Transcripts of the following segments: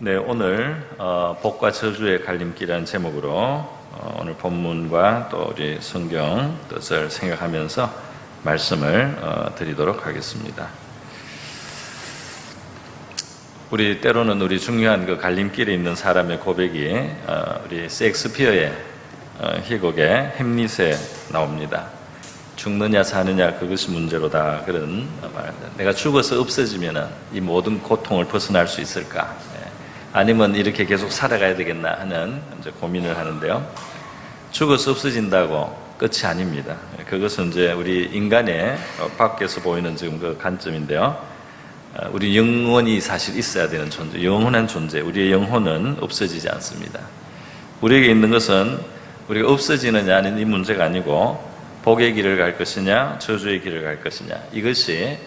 네, 오늘 복과 저주의 갈림길이라는 제목으로 오늘 본문과 또 우리 성경 뜻을 생각하면서 말씀을 드리도록 하겠습니다. 우리 때로는 우리 중요한 그 갈림길에 있는 사람의 고백이 우리 셰익스피어의 희곡의 햄릿에 나옵니다. 죽느냐 사느냐 그것이 문제로다, 그런 말. 내가 죽어서 없어지면은 이 모든 고통을 벗어날 수 있을까? 아니면 이렇게 계속 살아가야 되겠나 하는 이제 고민을 하는데요. 죽어서 없어진다고 끝이 아닙니다. 그것은 이제 우리 인간의 밖에서 보이는 지금 그 관점인데요. 우리 영혼이 사실 있어야 되는 존재, 영원한 존재, 우리의 영혼은 없어지지 않습니다. 우리에게 있는 것은 우리가 없어지느냐는 이 문제가 아니고 복의 길을 갈 것이냐 저주의 길을 갈 것이냐, 이것이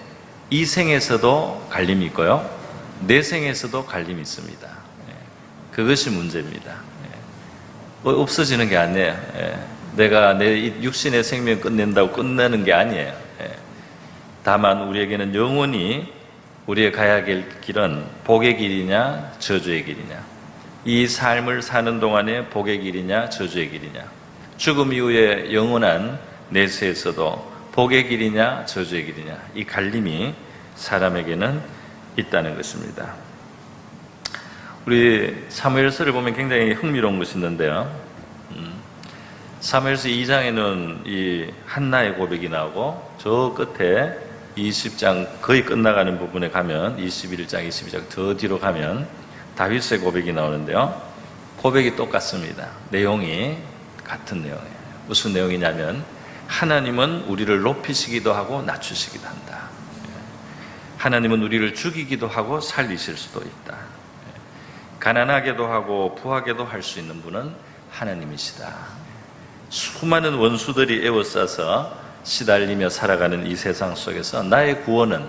이 생에서도 갈림이 있고요, 내 생에서도 갈림이 있습니다. 그것이 문제입니다. 없어지는 게 아니에요. 내가 내 육신의 생명 끝낸다고 끝내는 게 아니에요. 다만 우리에게는 영원히 우리의 가야 할 길은 복의 길이냐 저주의 길이냐, 이 삶을 사는 동안에 복의 길이냐 저주의 길이냐, 죽음 이후에 영원한 내세에서도 복의 길이냐 저주의 길이냐, 이 갈림이 사람에게는 있다는 것입니다. 우리 사무엘서를 보면 굉장히 흥미로운 것이 있는데요. 사무엘서 2장에는 이 한나의 고백이 나오고, 저 끝에 20장 거의 끝나가는 부분에 가면 21장, 22장 더 뒤로 가면 다윗의 고백이 나오는데요. 고백이 똑같습니다. 내용이 같은 내용이에요. 무슨 내용이냐면, 하나님은 우리를 높이시기도 하고 낮추시기도 한다. 하나님은 우리를 죽이기도 하고 살리실 수도 있다. 가난하게도 하고 부하게도 할 수 있는 분은 하나님이시다. 수많은 원수들이 에워싸서 시달리며 살아가는 이 세상 속에서 나의 구원은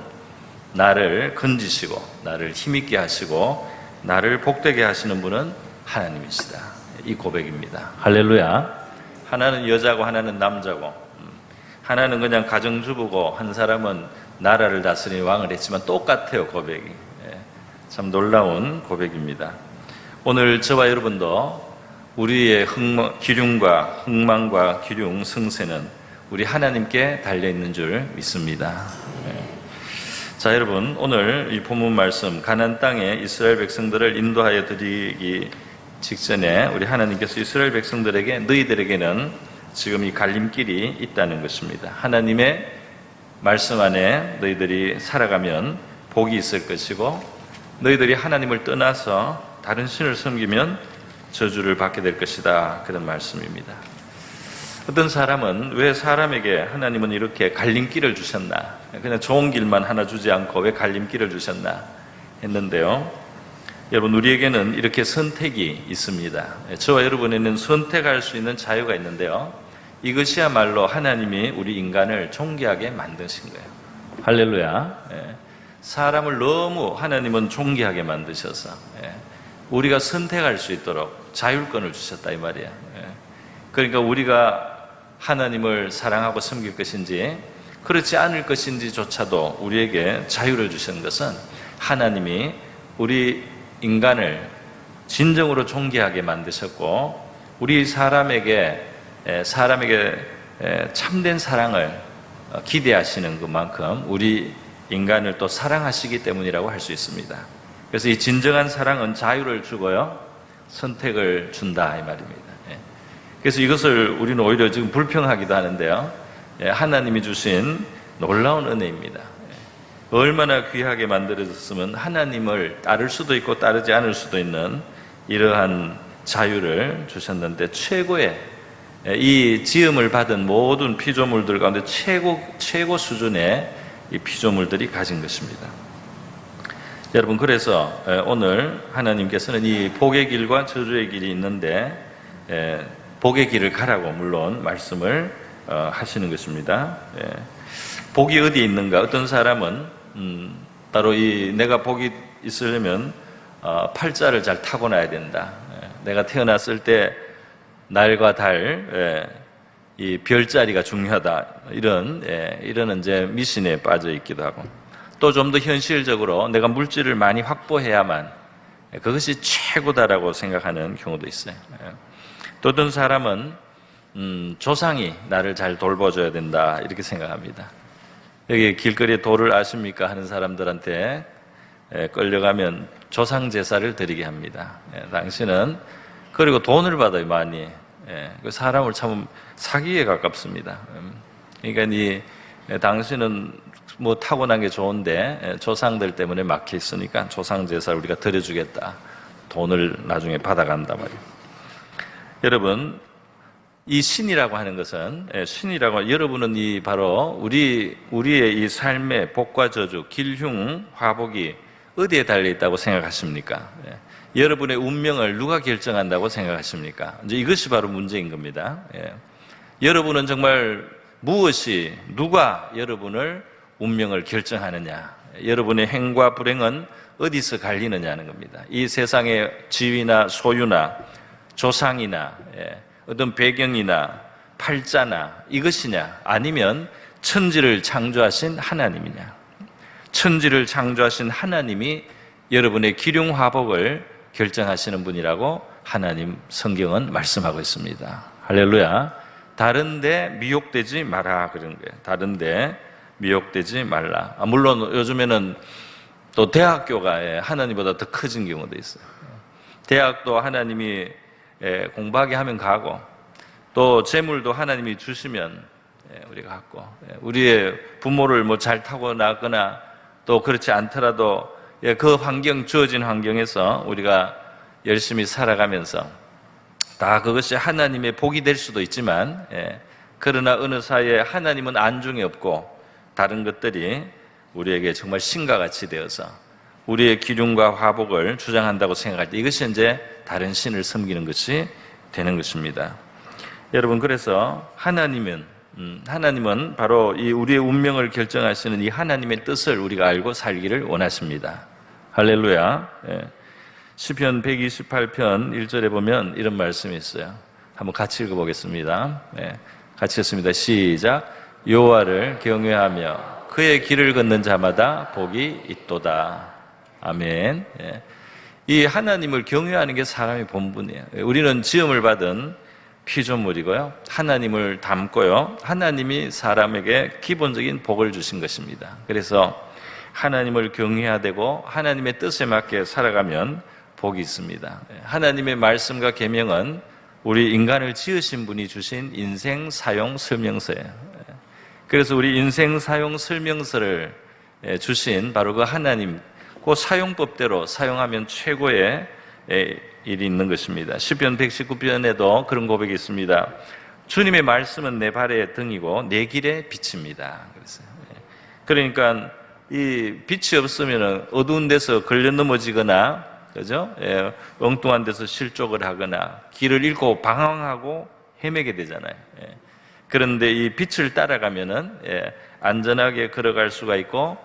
나를 건지시고 나를 힘있게 하시고 나를 복되게 하시는 분은 하나님이시다. 이 고백입니다. 할렐루야. 하나는 여자고 하나는 남자고, 하나는 그냥 가정주부고 한 사람은 나라를 다스리는 왕을 했지만 똑같아요, 고백이. 참 놀라운 고백입니다. 오늘 저와 여러분도 우리의 기륭과 흥망과 기륭, 승세는 우리 하나님께 달려있는 줄 믿습니다. 자, 여러분, 오늘 이 본문 말씀, 가나안 땅에 이스라엘 백성들을 인도하여 드리기 직전에 우리 하나님께서 이스라엘 백성들에게, 너희들에게는 지금 이 갈림길이 있다는 것입니다. 하나님의 말씀 안에 너희들이 살아가면 복이 있을 것이고, 너희들이 하나님을 떠나서 다른 신을 섬기면 저주를 받게 될 것이다, 그런 말씀입니다. 어떤 사람은 왜 사람에게 하나님은 이렇게 갈림길을 주셨나, 그냥 좋은 길만 하나 주지 않고 왜 갈림길을 주셨나 했는데요. 여러분, 우리에게는 이렇게 선택이 있습니다. 저와 여러분에는 선택할 수 있는 자유가 있는데요, 이것이야말로 하나님이 우리 인간을 존귀하게 만드신 거예요. 할렐루야. 사람을 너무 하나님은 존귀하게 만드셔서 우리가 선택할 수 있도록 자율권을 주셨다, 이 말이에요. 그러니까 우리가 하나님을 사랑하고 섬길 것인지 그렇지 않을 것인지조차도 우리에게 자유를 주신 것은, 하나님이 우리 인간을 진정으로 존귀하게 만드셨고, 우리 사람에게 참된 사랑을 기대하시는 것만큼 우리 인간을 또 사랑하시기 때문이라고 할 수 있습니다. 그래서 이 진정한 사랑은 자유를 주고요, 선택을 준다, 이 말입니다. 그래서 이것을 우리는 오히려 지금 불평하기도 하는데요, 하나님이 주신 놀라운 은혜입니다. 얼마나 귀하게 만들어졌으면 하나님을 따를 수도 있고 따르지 않을 수도 있는 이러한 자유를 주셨는데, 최고의 이 지음을 받은 모든 피조물들 가운데 최고 수준의 이 피조물들이 가진 것입니다. 여러분, 그래서 오늘 하나님께서는 이 복의 길과 저주의 길이 있는데, 복의 길을 가라고 물론 말씀을 하시는 것입니다. 복이 어디에 있는가? 어떤 사람은 따로 내가 복이 있으려면 팔자를 잘 타고나야 된다. 내가 태어났을 때 날과 달, 이 별자리가 중요하다, 이런 이제 미신에 빠져 있기도 하고, 또 좀 더 현실적으로 내가 물질을 많이 확보해야만 그것이 최고다라고 생각하는 경우도 있어요. 또 어떤 사람은 조상이 나를 잘 돌봐줘야 된다 이렇게 생각합니다. 여기 길거리에 도를 아십니까 하는 사람들한테 끌려가면 조상 제사를 드리게 합니다. 당신은 그리고 돈을 받아요 많이. 그 사람을 참 사기에 가깝습니다. 그러니까 당신은 뭐 타고난 게 좋은데 조상들 때문에 막혀 있으니까 조상 제사를 우리가 드려주겠다. 돈을 나중에 받아간다 말이에요. 여러분, 이 신이라고 하는 것은 신이라고 여러분은 바로 우리의 이 삶의 복과 저주, 길흉, 화복이 어디에 달려 있다고 생각하십니까? 여러분의 운명을 누가 결정한다고 생각하십니까? 이제 이것이 바로 문제인 겁니다. 여러분은 정말 누가 여러분을 운명을 결정하느냐? 여러분의 행과 불행은 어디서 갈리느냐는 겁니다. 이 세상의 지위나 소유나 조상이나 어떤 배경이나 팔자나 이것이냐? 아니면 천지를 창조하신 하나님이냐? 천지를 창조하신 하나님이 여러분의 기륭화복을 결정하시는 분이라고 하나님 성경은 말씀하고 있습니다. 할렐루야. 다른데 미혹되지 마라 그런 거예요. 다른데 미혹되지 말라. 물론 요즘에는 또 대학교가 하나님보다 더 커진 경우도 있어요. 대학도 하나님이 공부하게 하면 가고 또 재물도 하나님이 주시면 우리가 갖고 우리의 부모를 뭐 잘 타고나거나 또 그렇지 않더라도 그 주어진 환경에서 우리가 열심히 살아가면서 다 그것이 하나님의 복이 될 수도 있지만 그러나 어느 사이에 하나님은 안중에 없고 다른 것들이 우리에게 정말 신과 같이 되어서 우리의 기륭과 화복을 주장한다고 생각할 때 이것이 이제 다른 신을 섬기는 것이 되는 것입니다. 여러분, 그래서 하나님은 바로 이 우리의 운명을 결정하시는 이 하나님의 뜻을 우리가 알고 살기를 원하십니다. 할렐루야. 시편 128편 1절에 보면 이런 말씀이 있어요. 한번 같이 읽어보겠습니다. 같이 읽습니다. 시작. 여호와를 경외하며 그의 길을 걷는 자마다 복이 있도다. 아멘. 이 하나님을 경외하는 게 사람의 본분이에요. 우리는 지음을 받은 피조물이고요. 하나님을 닮고요. 하나님이 사람에게 기본적인 복을 주신 것입니다. 그래서 하나님을 경외해야 되고 하나님의 뜻에 맞게 살아가면 복이 있습니다. 하나님의 말씀과 계명은 우리 인간을 지으신 분이 주신 인생 사용 설명서예요. 그래서 우리 인생 사용 설명서를 주신 바로 그 하나님, 그 사용법대로 사용하면 최고의 일이 있는 것입니다. 시편 119편에도 그런 고백이 있습니다. 주님의 말씀은 내 발의 등이고 내 길의 빛입니다. 그러니까 이 빛이 없으면 어두운 데서 걸려 넘어지거나, 그죠? 엉뚱한 데서 실족을 하거나 길을 잃고 방황하고 헤매게 되잖아요. 그런데 이 빛을 따라가면은 안전하게 걸어갈 수가 있고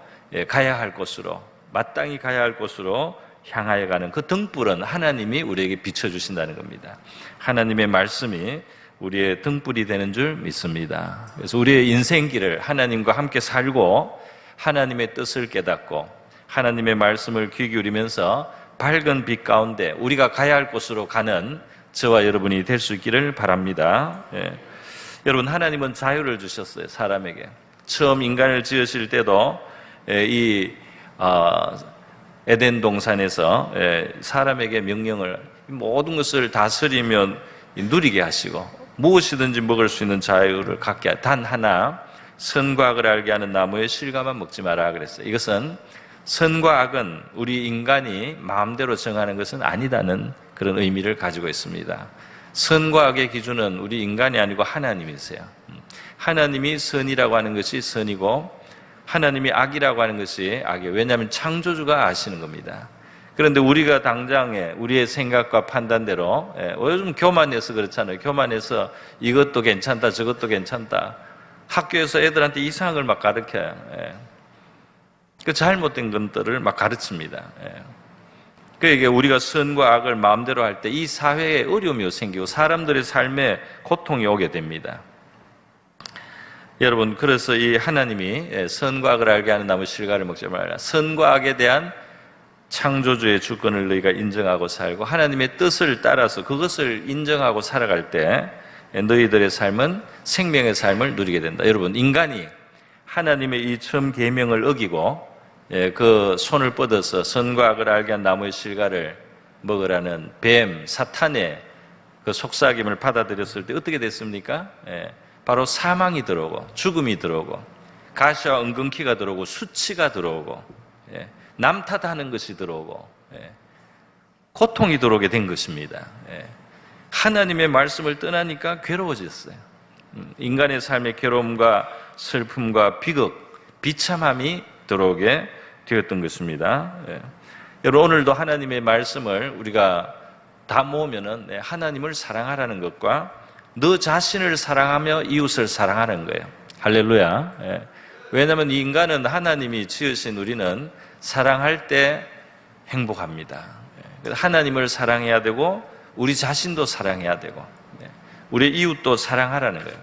가야 할 곳으로, 마땅히 가야 할 곳으로 향하여 가는 그 등불은 하나님이 우리에게 비춰주신다는 겁니다. 하나님의 말씀이 우리의 등불이 되는 줄 믿습니다. 그래서 우리의 인생길을 하나님과 함께 살고 하나님의 뜻을 깨닫고 하나님의 말씀을 귀 기울이면서 밝은 빛 가운데 우리가 가야 할 곳으로 가는 저와 여러분이 될 수 있기를 바랍니다. 여러분, 하나님은 자유를 주셨어요. 사람에게. 처음 인간을 지으실 때도 이 에덴 동산에서 사람에게 명령을 모든 것을 다스리며 누리게 하시고 무엇이든지 먹을 수 있는 자유를 갖게 단 하나 선과 악을 알게 하는 나무의 실과만 먹지 마라 그랬어요. 이것은 선과 악은 우리 인간이 마음대로 정하는 것은 아니다는 그런 의미를 가지고 있습니다. 선과 악의 기준은 우리 인간이 아니고 하나님이세요. 하나님이 선이라고 하는 것이 선이고 하나님이 악이라고 하는 것이 악이에요. 왜냐하면 창조주가 아시는 겁니다. 그런데 우리가 당장에 우리의 생각과 판단대로 요즘 교만해서 그렇잖아요. 교만해서 이것도 괜찮다 저것도 괜찮다. 학교에서 애들한테 이상한 걸 막 가르쳐요. 그 잘못된 것들을 막 가르칩니다. 그러니까 우리가 선과 악을 마음대로 할 때 이 사회에 어려움이 생기고 사람들의 삶에 고통이 오게 됩니다. 여러분, 그래서 이 하나님이 선과 악을 알게 하는 나무 실과를 먹지 말라. 선과 악에 대한 창조주의 주권을 너희가 인정하고 살고 하나님의 뜻을 따라서 그것을 인정하고 살아갈 때 너희들의 삶은 생명의 삶을 누리게 된다. 여러분, 인간이 하나님의 이 처음 계명을 어기고 그 손을 뻗어서 선과 악을 알게 한 나무의 실과를 먹으라는 뱀, 사탄의 그 속삭임을 받아들였을 때 어떻게 됐습니까? 바로 사망이 들어오고 죽음이 들어오고 가시와 은근키가 들어오고 수치가 들어오고 남 탓하는 것이 들어오고 고통이 들어오게 된 것입니다. 하나님의 말씀을 떠나니까 괴로워졌어요. 인간의 삶의 괴로움과 슬픔과 비극, 비참함이 들어오게 되었던 것입니다. 여러분, 오늘도 하나님의 말씀을 우리가 다 모으면은 하나님을 사랑하라는 것과 너 자신을 사랑하며 이웃을 사랑하는 거예요. 할렐루야. 왜냐하면 이 인간은 하나님이 지으신 우리는 사랑할 때 행복합니다. 하나님을 사랑해야 되고 우리 자신도 사랑해야 되고 우리 이웃도 사랑하라는 거예요.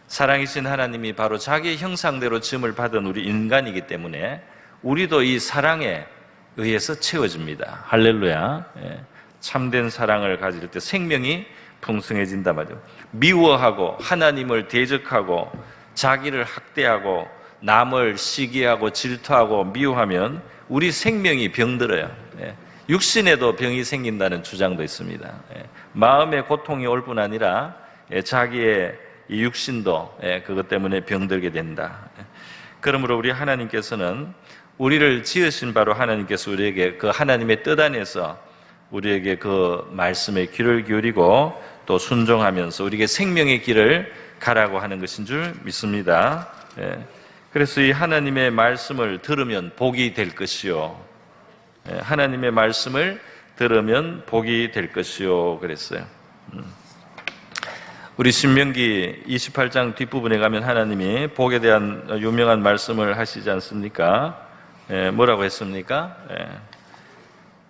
사랑이신 하나님이 바로 자기의 형상대로 지음을 받은 우리 인간이기 때문에 우리도 이 사랑에 의해서 채워집니다. 할렐루야. 참된 사랑을 가질 때 생명이 풍성해진단 말이죠. 미워하고 하나님을 대적하고 자기를 학대하고 남을 시기하고 질투하고 미워하면 우리 생명이 병들어요. 육신에도 병이 생긴다는 주장도 있습니다. 마음의 고통이 올 뿐 아니라 자기의 이 육신도 그것 때문에 병들게 된다. 그러므로 우리 하나님께서는 우리를 지으신 바로 하나님께서 우리에게 그 하나님의 뜻 안에서 우리에게 그 말씀에 귀를 기울이고 또 순종하면서 우리에게 생명의 길을 가라고 하는 것인 줄 믿습니다. 그래서 이 하나님의 말씀을 들으면 복이 될 것이요. 하나님의 말씀을 들으면 복이 될 것이요. 그랬어요. 우리 신명기 28장 뒷부분에 가면 하나님이 복에 대한 유명한 말씀을 하시지 않습니까? 뭐라고 했습니까?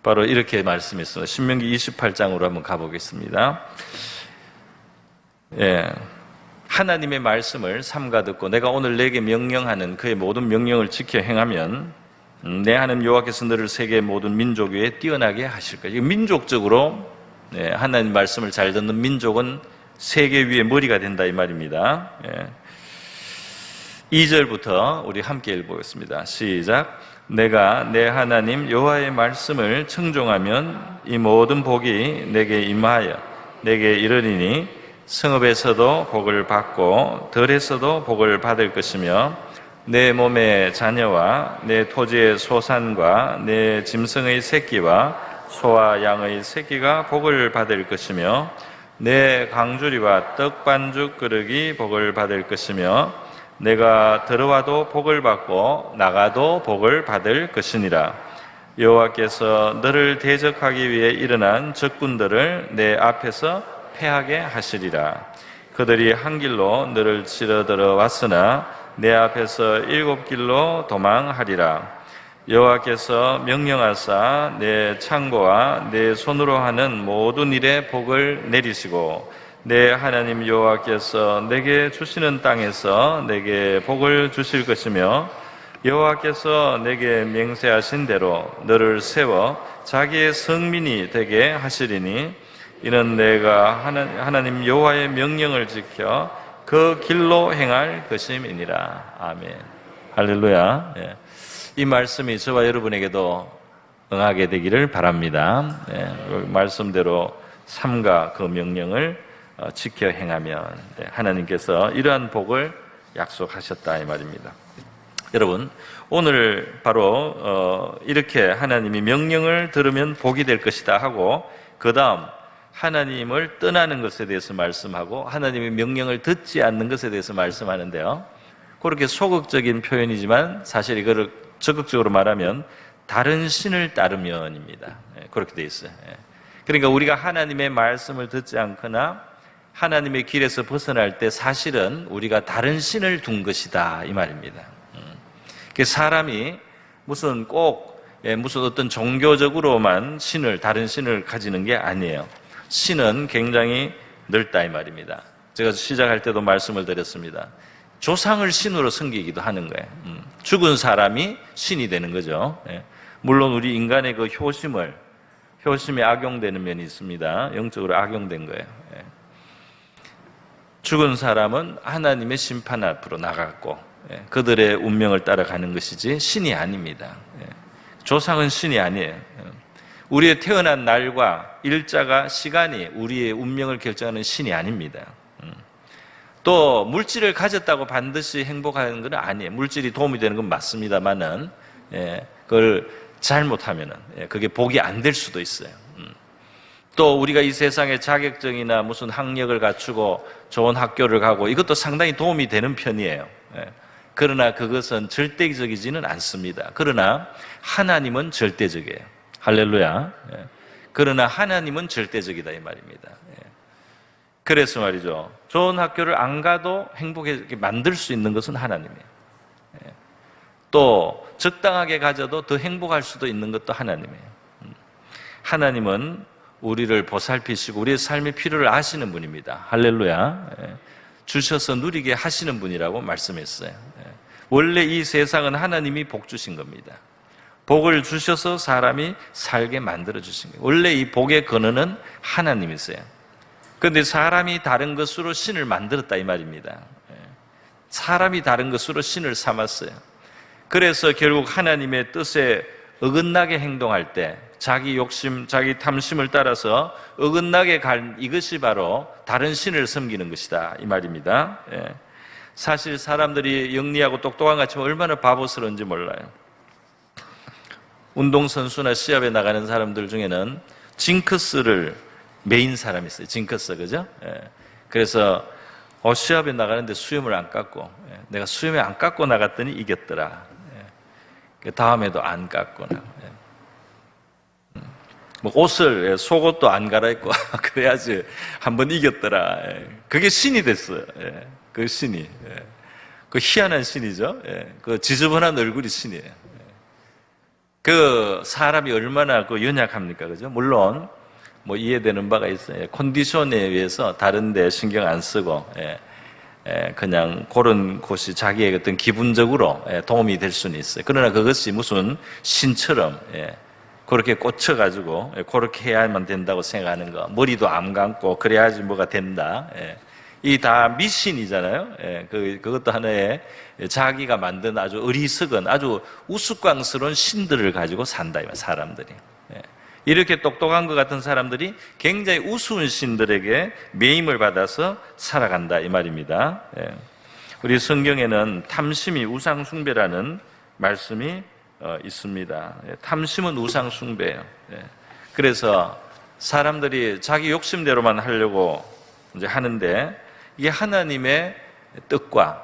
바로 이렇게 말씀했습니다. 신명기 28장으로 한번 가보겠습니다. 하나님의 말씀을 삼가 듣고 내가 오늘 내게 명령하는 그의 모든 명령을 지켜 행하면 내 하나님 여호와께서 너를 세계의 모든 민족 위에 뛰어나게 하실 거예요. 민족적으로 하나님 말씀을 잘 듣는 민족은 세계 위의 머리가 된다 이 말입니다. 2절부터 우리 함께 읽어보겠습니다. 시작. 내가 내 하나님 여호와의 말씀을 청종하면 이 모든 복이 내게 임하여 내게 이르리니 성읍에서도 복을 받고 들에서도 복을 받을 것이며 내 몸의 자녀와 내 토지의 소산과 내 짐승의 새끼와 소와 양의 새끼가 복을 받을 것이며 내 강주리와 떡반죽 그릇이 복을 받을 것이며 내가 들어와도 복을 받고 나가도 복을 받을 것이니라. 여호와께서 너를 대적하기 위해 일어난 적군들을 내 앞에서 패하게 하시리라. 그들이 한 길로 너를 치러 들어왔으나 내 앞에서 7길로 도망하리라. 여호와께서 명령하사 내 창고와 내 손으로 하는 모든 일에 복을 내리시고 내 하나님 여호와께서 내게 주시는 땅에서 내게 복을 주실 것이며 여호와께서 내게 맹세하신 대로 너를 세워 자기의 성민이 되게 하시리니 이는 내가 하나님 여호와의 명령을 지켜 그 길로 행할 것임이니라. 아멘. 할렐루야. 이 말씀이 저와 여러분에게도 응하게 되기를 바랍니다. 말씀대로 삼가 그 명령을 지켜 행하면 하나님께서 이러한 복을 약속하셨다 이 말입니다. 여러분, 오늘 바로 이렇게 하나님이 명령을 들으면 복이 될 것이다 하고 그 다음 하나님을 떠나는 것에 대해서 말씀하고 하나님의 명령을 듣지 않는 것에 대해서 말씀하는데요. 그렇게 소극적인 표현이지만 사실 이거를 적극적으로 말하면 다른 신을 따르면입니다. 그렇게 되어 있어요. 그러니까 우리가 하나님의 말씀을 듣지 않거나 하나님의 길에서 벗어날 때 사실은 우리가 다른 신을 둔 것이다 이 말입니다. 사람이 무슨 어떤 종교적으로만 다른 신을 가지는 게 아니에요. 신은 굉장히 넓다 이 말입니다. 제가 시작할 때도 말씀을 드렸습니다. 조상을 신으로 섬기기도 하는 거예요. 죽은 사람이 신이 되는 거죠. 물론 우리 인간의 그 효심이 악용되는 면이 있습니다. 영적으로 악용된 거예요. 죽은 사람은 하나님의 심판 앞으로 나갔고 그들의 운명을 따라가는 것이지 신이 아닙니다. 조상은 신이 아니에요. 우리의 태어난 날과 일자가 시간이 우리의 운명을 결정하는 신이 아닙니다. 또 물질을 가졌다고 반드시 행복하는 건 아니에요. 물질이 도움이 되는 건 맞습니다만은 그걸 잘못하면은 그게 복이 안 될 수도 있어요. 또 우리가 이 세상에 자격증이나 무슨 학력을 갖추고 좋은 학교를 가고 이것도 상당히 도움이 되는 편이에요. 그러나 그것은 절대적이지는 않습니다. 그러나 하나님은 절대적이에요. 할렐루야. 그러나 하나님은 절대적이다 이 말입니다. 그래서 말이죠. 좋은 학교를 안 가도 행복하게 만들 수 있는 것은 하나님이에요. 또 적당하게 가져도 더 행복할 수도 있는 것도 하나님이에요. 하나님은 우리를 보살피시고 우리의 삶의 필요를 아시는 분입니다. 할렐루야. 주셔서 누리게 하시는 분이라고 말씀했어요. 원래 이 세상은 하나님이 복 주신 겁니다. 복을 주셔서 사람이 살게 만들어 주신 거예요. 원래 이 복의 근원은 하나님이세요. 그런데 사람이 다른 것으로 신을 만들었다 이 말입니다. 사람이 다른 것으로 신을 삼았어요. 그래서 결국 하나님의 뜻에 어긋나게 행동할 때 자기 욕심, 자기 탐심을 따라서 어긋나게 간 이것이 바로 다른 신을 섬기는 것이다 이 말입니다. 사실 사람들이 영리하고 똑똑한 것 같지만 얼마나 바보스러운지 몰라요. 운동선수나 시합에 나가는 사람들 중에는 징크스를 메인 사람이 있어요. 징크스, 그죠? 그래서 시합에 나가는데 수염을 안 깎고 내가 수염을 안 깎고 나갔더니 이겼더라. 다음에도 안 깎고 나가. 뭐 옷을 속옷도 안 갈아입고 그래야지 한번 이겼더라. 그게 신이 됐어요. 그 신이 그 희한한 신이죠. 그 지저분한 얼굴이 신이에요. 그 사람이 얼마나 그 연약합니까, 그죠? 물론 뭐 이해되는 바가 있어요. 컨디션에 의해서 다른데 신경 안 쓰고 그냥 그런 곳이 자기의 어떤 기분적으로 도움이 될 수는 있어요. 그러나 그것이 무슨 신처럼 그렇게 꽂혀가지고 그렇게 해야만 된다고 생각하는 거, 머리도 안 감고 그래야지 뭐가 된다. 이 다 미신이잖아요. 그것도 하나의 자기가 만든 아주 어리석은 아주 우스꽝스러운 신들을 가지고 산다 사람들이. 이렇게 똑똑한 것 같은 사람들이 굉장히 우스운 신들에게 매임을 받아서 살아간다 이 말입니다. 우리 성경에는 탐심이 우상 숭배라는 말씀이 있습니다. 탐심은 우상 숭배예요. 그래서 사람들이 자기 욕심대로만 하려고 이제 하는데 이게 하나님의 뜻과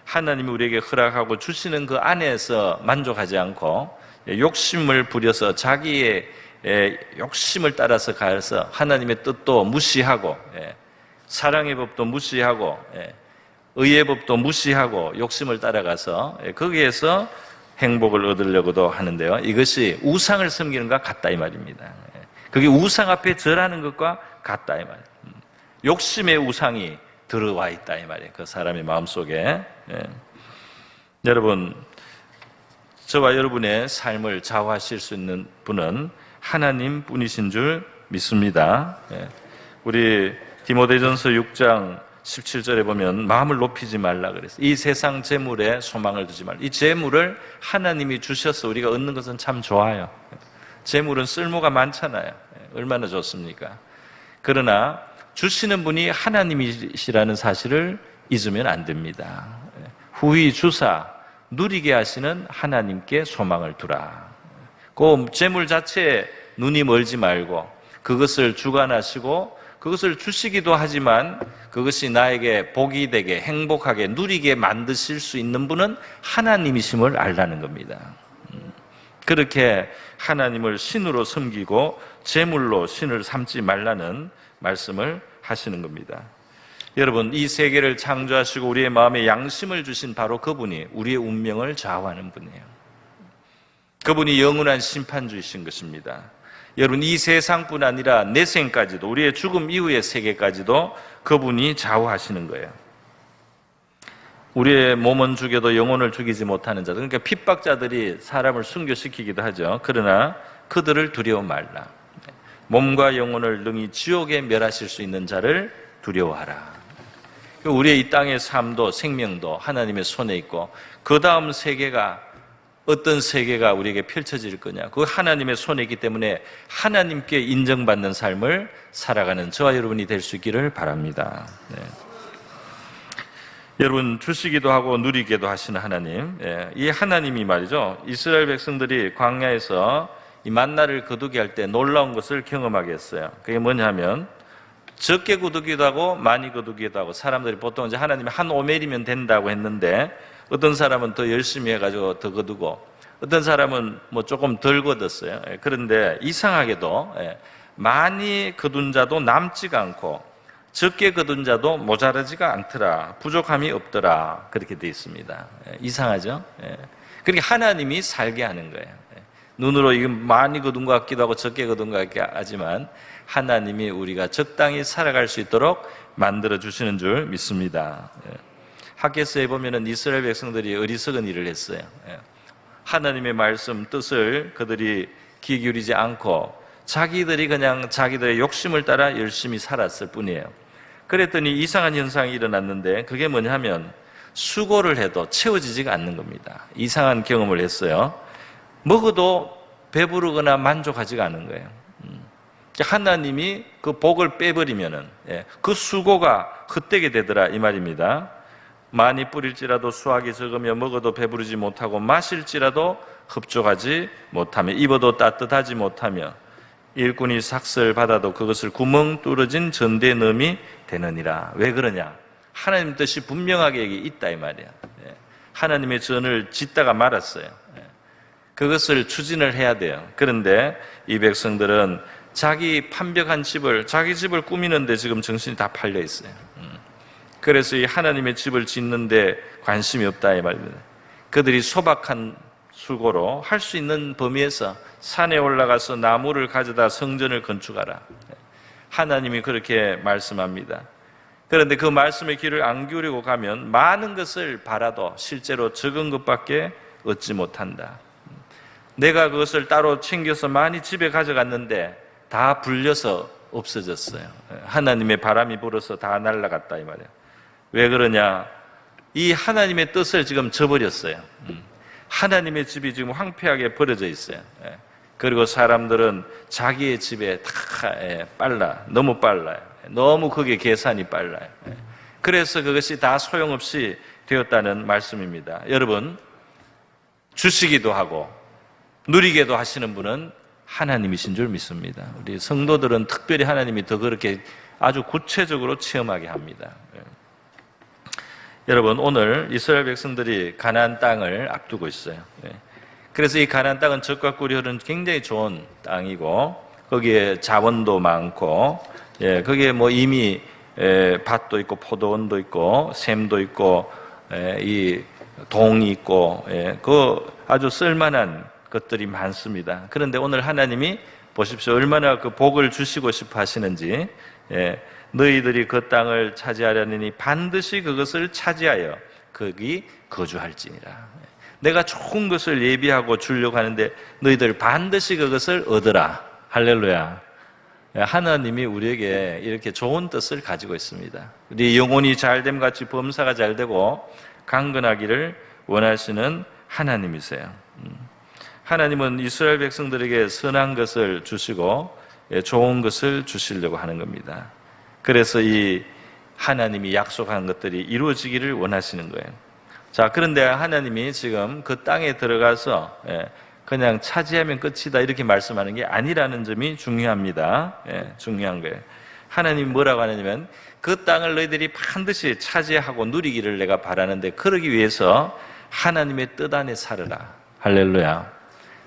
하나님이 우리에게 허락하고 주시는 그 안에서 만족하지 않고 욕심을 부려서 자기의 욕심을 따라서 가서 하나님의 뜻도 무시하고 사랑의 법도 무시하고 의의 법도 무시하고 욕심을 따라가서 거기에서 행복을 얻으려고도 하는데요. 이것이 우상을 섬기는 것과 같다 이 말입니다. 그게 우상 앞에 절하는 것과 같다 이 말이에요. 욕심의 우상이 들어와 있다 이 말이에요. 그 사람의 마음속에. 여러분, 저와 여러분의 삶을 좌우하실 수 있는 분은 하나님 뿐이신 줄 믿습니다. 우리 디모데전서 6장 17절에 보면 마음을 높이지 말라 그랬어요. 이 세상 재물에 소망을 두지 말라. 이 재물을 하나님이 주셔서 우리가 얻는 것은 참 좋아요. 재물은 쓸모가 많잖아요. 얼마나 좋습니까? 그러나 주시는 분이 하나님이시라는 사실을 잊으면 안 됩니다. 후히 주사 누리게 하시는 하나님께 소망을 두라. 그 재물 자체에 눈이 멀지 말고 그것을 주관하시고 그것을 주시기도 하지만 그것이 나에게 복이 되게 행복하게 누리게 만드실 수 있는 분은 하나님이심을 알라는 겁니다. 그렇게 하나님을 신으로 섬기고 재물로 신을 삼지 말라는 말씀을 하시는 겁니다. 여러분, 이 세계를 창조하시고 우리의 마음에 양심을 주신 바로 그분이 우리의 운명을 좌우하는 분이에요. 그분이 영원한 심판주이신 것입니다. 여러분, 이 세상뿐 아니라 내생까지도 우리의 죽음 이후의 세계까지도 그분이 좌우하시는 거예요. 우리의 몸은 죽여도 영혼을 죽이지 못하는 자들, 그러니까 핍박자들이 사람을 순교시키기도 하죠. 그러나 그들을 두려워 말라. 몸과 영혼을 능히 지옥에 멸하실 수 있는 자를 두려워하라. 우리의 이 땅의 삶도 생명도 하나님의 손에 있고, 그 다음 세계가 어떤 세계가 우리에게 펼쳐질 거냐, 그 하나님의 손에 있기 때문에 하나님께 인정받는 삶을 살아가는 저와 여러분이 될 수 있기를 바랍니다. 네. 여러분, 주시기도 하고 누리기도 하시는 하나님, 이 하나님이 말이죠, 이스라엘 백성들이 광야에서 이 만나를 거두게 할 때 놀라운 것을 경험하게 했어요. 그게 뭐냐면 적게 거두기도 하고 많이 거두기도 하고, 사람들이 보통 이제 하나님이 한 오멜이면 된다고 했는데 어떤 사람은 더 열심히 해가지고 더 거두고 어떤 사람은 뭐 조금 덜 거뒀어요. 그런데 이상하게도 많이 거둔 자도 남지가 않고 적게 거둔 자도 모자라지가 않더라, 부족함이 없더라, 그렇게 되어 있습니다. 이상하죠? 그러니까 하나님이 살게 하는 거예요. 눈으로 이건 많이 거둔 것 같기도 하고 적게 거둔 것 같기도 하지만 하나님이 우리가 적당히 살아갈 수 있도록 만들어 주시는 줄 믿습니다. 학개서에 보면은 이스라엘 백성들이 어리석은 일을 했어요. 하나님의 말씀 뜻을 그들이 귀 기울이지 않고 자기들이 그냥 자기들의 욕심을 따라 열심히 살았을 뿐이에요. 그랬더니 이상한 현상이 일어났는데, 그게 뭐냐면 수고를 해도 채워지지가 않는 겁니다. 이상한 경험을 했어요. 먹어도 배부르거나 만족하지가 않은 거예요. 하나님이 그 복을 빼버리면은 그 수고가 헛되게 되더라, 이 말입니다. 많이 뿌릴지라도 수확이 적으며 먹어도 배부르지 못하고 마실지라도 흡족하지 못하며 입어도 따뜻하지 못하며 일꾼이 삭슬 받아도 그것을 구멍 뚫어진 전대에 넣음이 되느니라. 왜 그러냐? 하나님 뜻이 분명하게 여기 있다, 이 말이야. 하나님의 전을 짓다가 말았어요. 그것을 추진을 해야 돼요. 그런데 이 백성들은 자기 판벽한 집을, 자기 집을 꾸미는데 지금 정신이 다 팔려 있어요. 그래서 이 하나님의 집을 짓는데 관심이 없다, 이 말입니다. 그들이 소박한 수고로 할 수 있는 범위에서 산에 올라가서 나무를 가져다 성전을 건축하라. 하나님이 그렇게 말씀합니다. 그런데 그 말씀의 귀를 안 기울이고 가면 많은 것을 바라도 실제로 적은 것밖에 얻지 못한다. 내가 그것을 따로 챙겨서 많이 집에 가져갔는데 다 불려서 없어졌어요. 하나님의 바람이 불어서 다 날아갔다, 이 말이에요. 왜 그러냐? 이 하나님의 뜻을 지금 저버렸어요. 하나님의 집이 지금 황폐하게 버려져 있어요. 그리고 사람들은 자기의 집에 다 빨라, 너무 빨라요. 너무 그게 계산이 빨라요. 그래서 그것이 다 소용없이 되었다는 말씀입니다. 여러분, 주시기도 하고 누리게도 하시는 분은 하나님이신 줄 믿습니다. 우리 성도들은 특별히 하나님이 더 그렇게 아주 구체적으로 체험하게 합니다. 여러분, 오늘 이스라엘 백성들이 가나안 땅을 앞두고 있어요. 그래서 이 가나안 땅은 젖과 꿀이 흐르는 굉장히 좋은 땅이고 거기에 자원도 많고, 거기에 뭐 이미 밭도 있고 포도원도 있고 샘도 있고 이 동이 있고 그 아주 쓸만한 것들이 많습니다. 그런데 오늘 하나님이 보십시오, 얼마나 그 복을 주시고 싶어 하시는지. 너희들이 그 땅을 차지하려니 반드시 그것을 차지하여 거기 거주할지니라. 내가 좋은 것을 예비하고 주려고 하는데 너희들 반드시 그것을 얻으라. 할렐루야. 하나님이 우리에게 이렇게 좋은 뜻을 가지고 있습니다. 우리 영혼이 잘됨 같이 범사가 잘되고 강건하기를 원하시는 하나님이세요. 하나님은 이스라엘 백성들에게 선한 것을 주시고 좋은 것을 주시려고 하는 겁니다. 그래서 이 하나님이 약속한 것들이 이루어지기를 원하시는 거예요. 자, 그런데 하나님이 지금 그 땅에 들어가서 그냥 차지하면 끝이다 이렇게 말씀하는 게 아니라는 점이 중요합니다. 중요한 거예요. 하나님이 뭐라고 하냐면 그 땅을 너희들이 반드시 차지하고 누리기를 내가 바라는데 그러기 위해서 하나님의 뜻 안에 살으라. 할렐루야.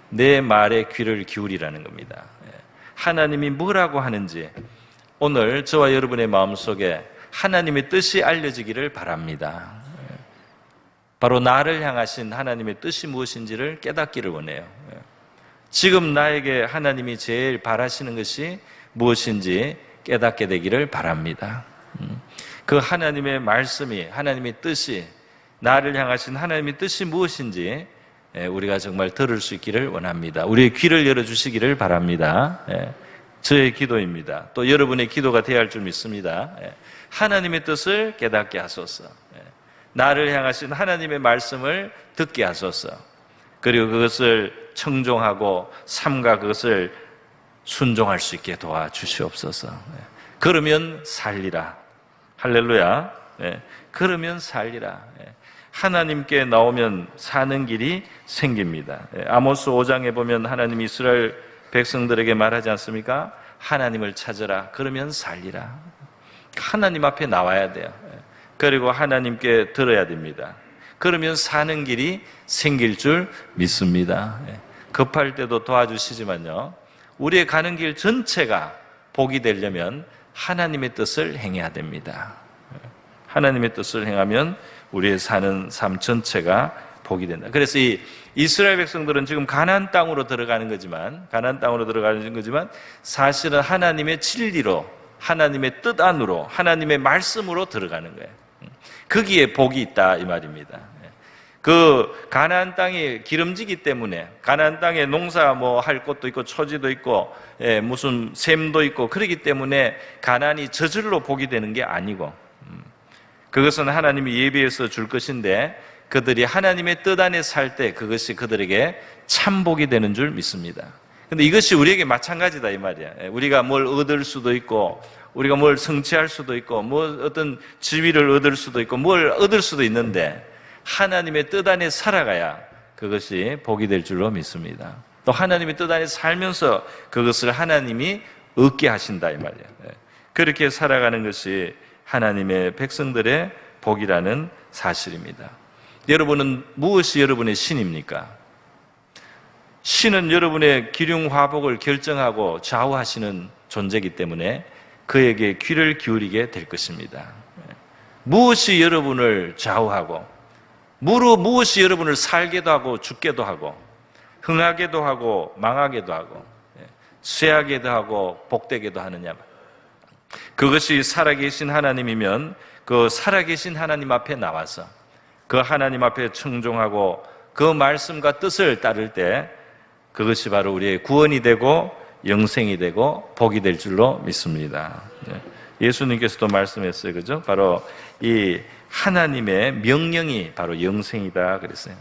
내 말에 귀를 기울이라는 겁니다. 하나님이 뭐라고 하는지 오늘 저와 여러분의 마음속에 하나님의 뜻이 알려지기를 바랍니다. 바로 나를 향하신 하나님의 뜻이 무엇인지를 깨닫기를 원해요. 지금 나에게 하나님이 제일 바라시는 것이 무엇인지 깨닫게 되기를 바랍니다. 그 하나님의 말씀이, 하나님의 뜻이 나를 향하신 하나님의 뜻이 무엇인지 우리가 정말 들을 수 있기를 원합니다. 우리의 귀를 열어주시기를 바랍니다. 저의 기도입니다. 또 여러분의 기도가 되어야 할 줄 믿습니다. 하나님의 뜻을 깨닫게 하소서. 나를 향하신 하나님의 말씀을 듣게 하소서. 그리고 그것을 청종하고 삼가 그것을 순종할 수 있게 도와주시옵소서. 그러면 살리라. 할렐루야. 그러면 살리라. 하나님께 나오면 사는 길이 생깁니다. 아모스 5장에 보면 하나님이 이스라엘 백성들에게 말하지 않습니까? 하나님을 찾으라. 그러면 살리라. 하나님 앞에 나와야 돼요. 그리고 하나님께 들어야 됩니다. 그러면 사는 길이 생길 줄 믿습니다. 급할 때도 도와주시지만요, 우리의 가는 길 전체가 복이 되려면 하나님의 뜻을 행해야 됩니다. 하나님의 뜻을 행하면 우리의 사는 삶 전체가 복이 된다. 그래서 이 이스라엘 백성들은 지금 가나안 땅으로 들어가는 거지만 사실은 하나님의 진리로, 하나님의 뜻 안으로, 하나님의 말씀으로 들어가는 거예요. 거기에 복이 있다 이 말입니다. 그 가나안 땅이 기름지기 때문에, 가나안 땅에 농사 할 것도 있고 초지도 있고 무슨 샘도 있고 그러기 때문에 가나안이 저절로 복이 되는 게 아니고, 그것은 하나님이 예비해서 줄 것인데 그들이 하나님의 뜻 안에 살 때 그것이 그들에게 참복이 되는 줄 믿습니다. 근데 이것이 우리에게 마찬가지다 이 말이야. 우리가 뭘 얻을 수도 있고, 우리가 뭘 성취할 수도 있고, 어떤 지위를 얻을 수도 있고, 뭘 얻을 수도 있는데 하나님의 뜻 안에 살아가야 그것이 복이 될 줄로 믿습니다. 또 하나님의 뜻 안에 살면서 그것을 하나님이 얻게 하신다 이 말이에요. 그렇게 살아가는 것이 하나님의 백성들의 복이라는 사실입니다. 여러분은 무엇이 여러분의 신입니까? 신은 여러분의 기륭화복을 결정하고 좌우하시는 존재이기 때문에 그에게 귀를 기울이게 될 것입니다. 무엇이 여러분을 좌우하고, 무엇이 여러분을 살게도 하고 죽게도 하고, 흥하게도 하고 망하게도 하고, 쇠하게도 하고 복되게도 하느냐, 그것이 살아계신 하나님이면 그 살아계신 하나님 앞에 나와서 그 하나님 앞에 청종하고 그 말씀과 뜻을 따를 때 그것이 바로 우리의 구원이 되고 영생이 되고 복이 될 줄로 믿습니다. 예수님께서도 말씀했어요. 그죠? 바로 이 하나님의 명령이 바로 영생이다 그랬어요.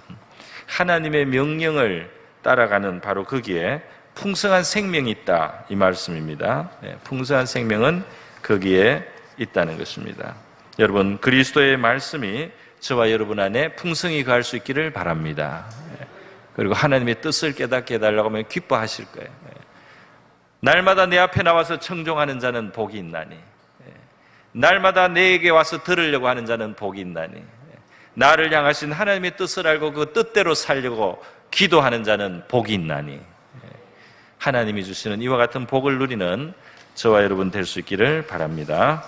하나님의 명령을 따라가는 바로 거기에 풍성한 생명이 있다 이 말씀입니다. 풍성한 생명은 거기에 있다는 것입니다. 여러분, 그리스도의 말씀이 저와 여러분 안에 풍성히 거할 수 있기를 바랍니다. 그리고 하나님의 뜻을 깨닫게 해달라고 하면 기뻐하실 거예요. 날마다 내 앞에 나와서 청종하는 자는 복이 있나니, 날마다 내게 와서 들으려고 하는 자는 복이 있나니, 나를 향하신 하나님의 뜻을 알고 그 뜻대로 살려고 기도하는 자는 복이 있나니, 하나님이 주시는 이와 같은 복을 누리는 저와 여러분 될 수 있기를 바랍니다.